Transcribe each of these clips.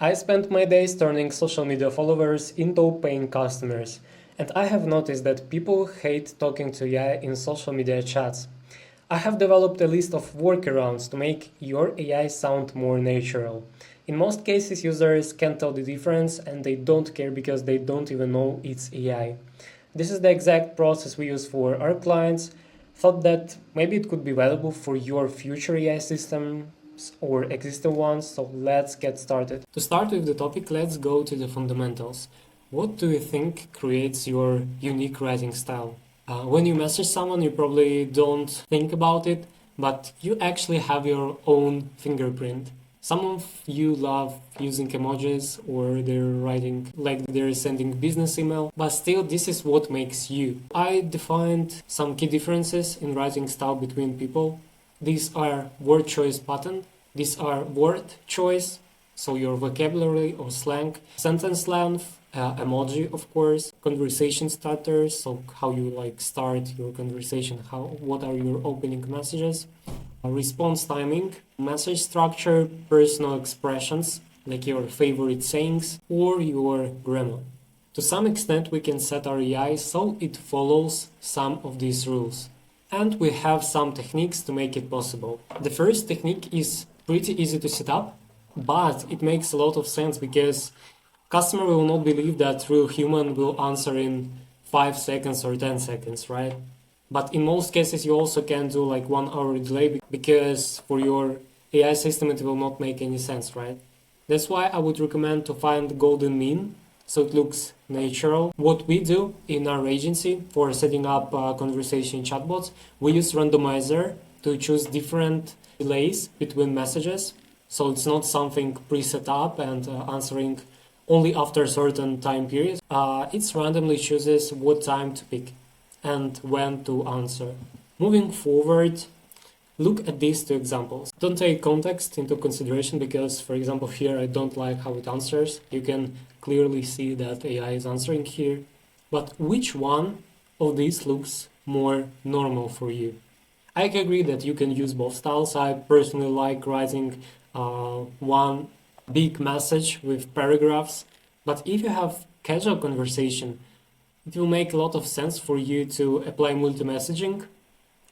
I spend my days turning social media followers into paying customers, and I have noticed that people hate talking to AI in social media chats. I have developed a list of workarounds to make your AI sound more natural. In most cases, users can't tell the difference and they don't care because they don't even know it's AI. This is the exact process we use for our clients. Thought that maybe it could be valuable for your future AI systems or existing ones, so let's get started. To start with the topic, let's go to the fundamentals. What do you think creates your unique writing style? When you message someone, you probably don't think about it, but you actually have your own fingerprint. Some of you love using emojis or they're writing like they're sending business email, but still this is what makes you. I defined some key differences in writing style between people. These are word choice pattern, these are word choice, so your vocabulary or slang, sentence length, emoji of course, conversation starters, so how you like start your conversation, what are your opening messages, response timing, message structure, personal expressions like your favorite sayings or your grammar. To some extent we can set our AI so it follows some of these rules. And we have some techniques to make it possible. The first technique is pretty easy to set up, but it makes a lot of sense because customer will not believe that real human will answer in 5 seconds or 10 seconds, right? But in most cases, you also can do like 1 hour delay because for your AI system, it will not make any sense, right? That's why I would recommend to find the golden mean so it looks natural. What we do in our agency for setting up conversation chatbots, we use randomizer to choose different delays between messages. So it's not something pre-set up and answering only after a certain time period. It randomly chooses what time to pick and when to answer. Moving forward, look at these two examples. Don't take context into consideration because, for example, here I don't like how it answers. You can clearly see that AI is answering here. But which one of these looks more normal for you? I agree that you can use both styles. I personally like writing one big message with paragraphs. But if you have casual conversation, it will make a lot of sense for you to apply multi-messaging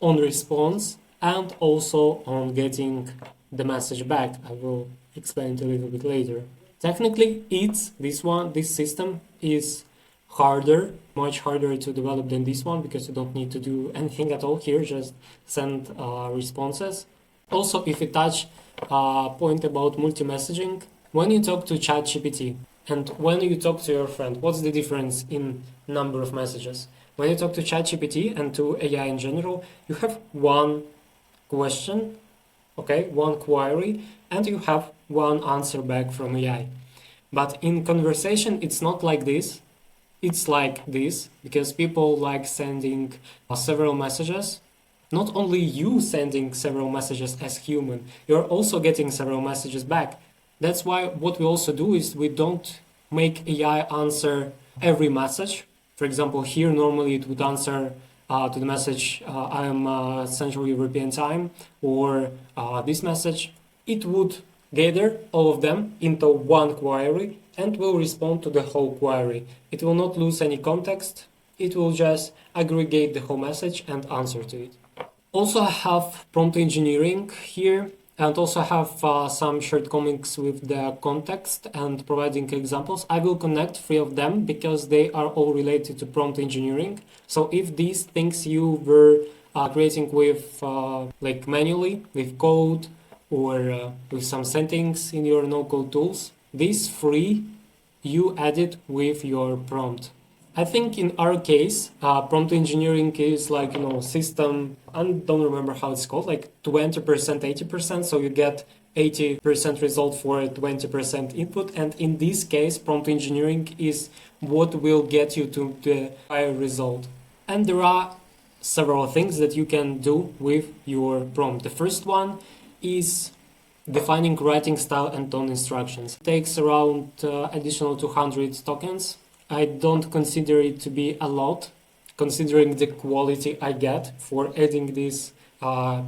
on response and also on getting the message back. I will explain it a little bit later. Technically, this system is harder, much harder to develop than this one because you don't need to do anything at all here, just send responses. Also, if you touch point about multi-messaging, when you talk to ChatGPT, and when you talk to your friend, what's the difference in number of messages? When you talk to ChatGPT and to AI in general, you have one question, okay, one query, and you have one answer back from AI. But in conversation, it's not like this. It's like this because people like sending several messages. Not only you sending several messages as human, you're also getting several messages back. That's why what we also do is we don't make AI answer every message. For example, here normally it would answer to the message I am Central European time or this message. It would gather all of them into one query and will respond to the whole query. It will not lose any context. It will just aggregate the whole message and answer to it. Also, I have prompt engineering here. And also have some shortcomings with the context and providing examples. I will connect 3 of them because they are all related to prompt engineering. So if these things you were creating with like manually with code or with some settings in your no-code tools, these 3 you added with your prompt. I think in our case, prompt engineering is like, system, I don't remember how it's called, like 20%, 80%. So you get 80% result for 20% input. And in this case, prompt engineering is what will get you to the higher result. And there are several things that you can do with your prompt. The first one is defining writing style and tone instructions. It takes around additional 200 tokens. I don't consider it to be a lot, considering the quality I get for adding this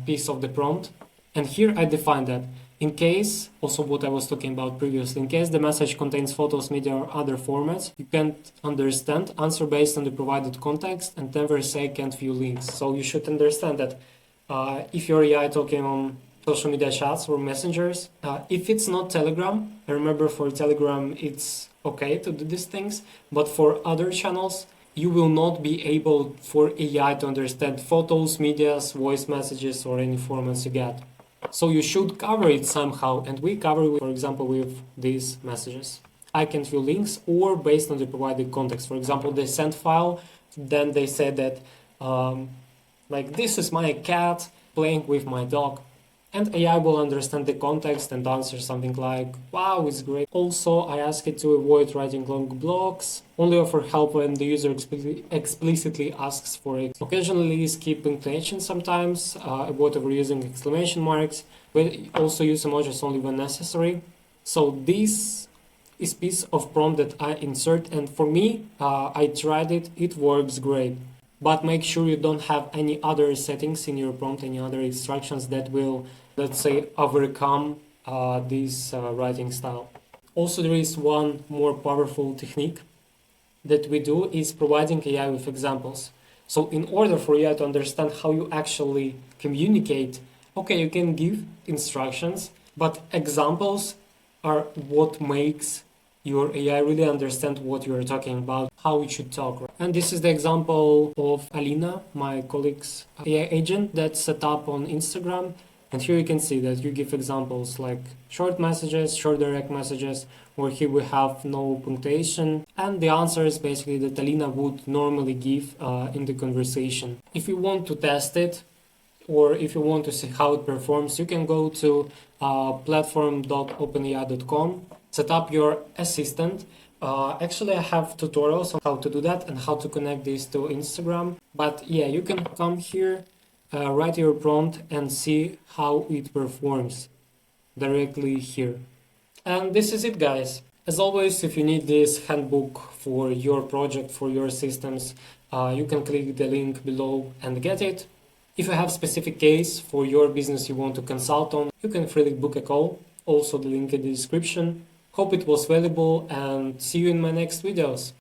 piece of the prompt. And here I define that In case, also what I was talking about previously, in case the message contains photos, media, or other formats, you can't understand, answer based on the provided context, and never say can't view links. So you should understand that if your AI talking on social media chats or messengers, if it's not Telegram, I remember for Telegram it's okay to do these things, but for other channels, you will not be able for AI to understand photos, medias, voice messages, or any formats you get. So you should cover it somehow, and we cover it, for example, with these messages. I can view links or based on the provided context. For example, they sent file, then they said that like this is my cat playing with my dog. And AI will understand the context and answer something like, wow, it's great. Also, I ask it to avoid writing long blocks, only offer help when the user explicitly asks for it. Occasionally skip punctuation sometimes, avoid overusing exclamation marks, but also use emojis only when necessary. So this is piece of prompt that I insert, and for me, I tried it, it works great. But make sure you don't have any other settings in your prompt, any other instructions that will, let's say, overcome this writing style. Also, there is one more powerful technique that we do is providing AI with examples. So in order for AI to understand how you actually communicate, okay, you can give instructions, but examples are what makes your AI really understand what you're talking about, how it should talk. Right? And this is the example of Alina, my colleague's AI agent that's set up on Instagram. And here you can see that you give examples like short messages, short direct messages, where here we have no punctuation. And the answers basically that Alina would normally give in the conversation. If you want to test it, or if you want to see how it performs, you can go to platform.openai.com, set up your assistant. Actually, I have tutorials on how to do that and how to connect this to Instagram. But yeah, you can come here, write your prompt and see how it performs directly here. And this is it, guys. As always, if you need this handbook for your project, for your systems, you can click the link below and get it. If you have specific case for your business you want to consult on, you can freely book a call. Also the link in the description. Hope it was valuable and see you in my next videos.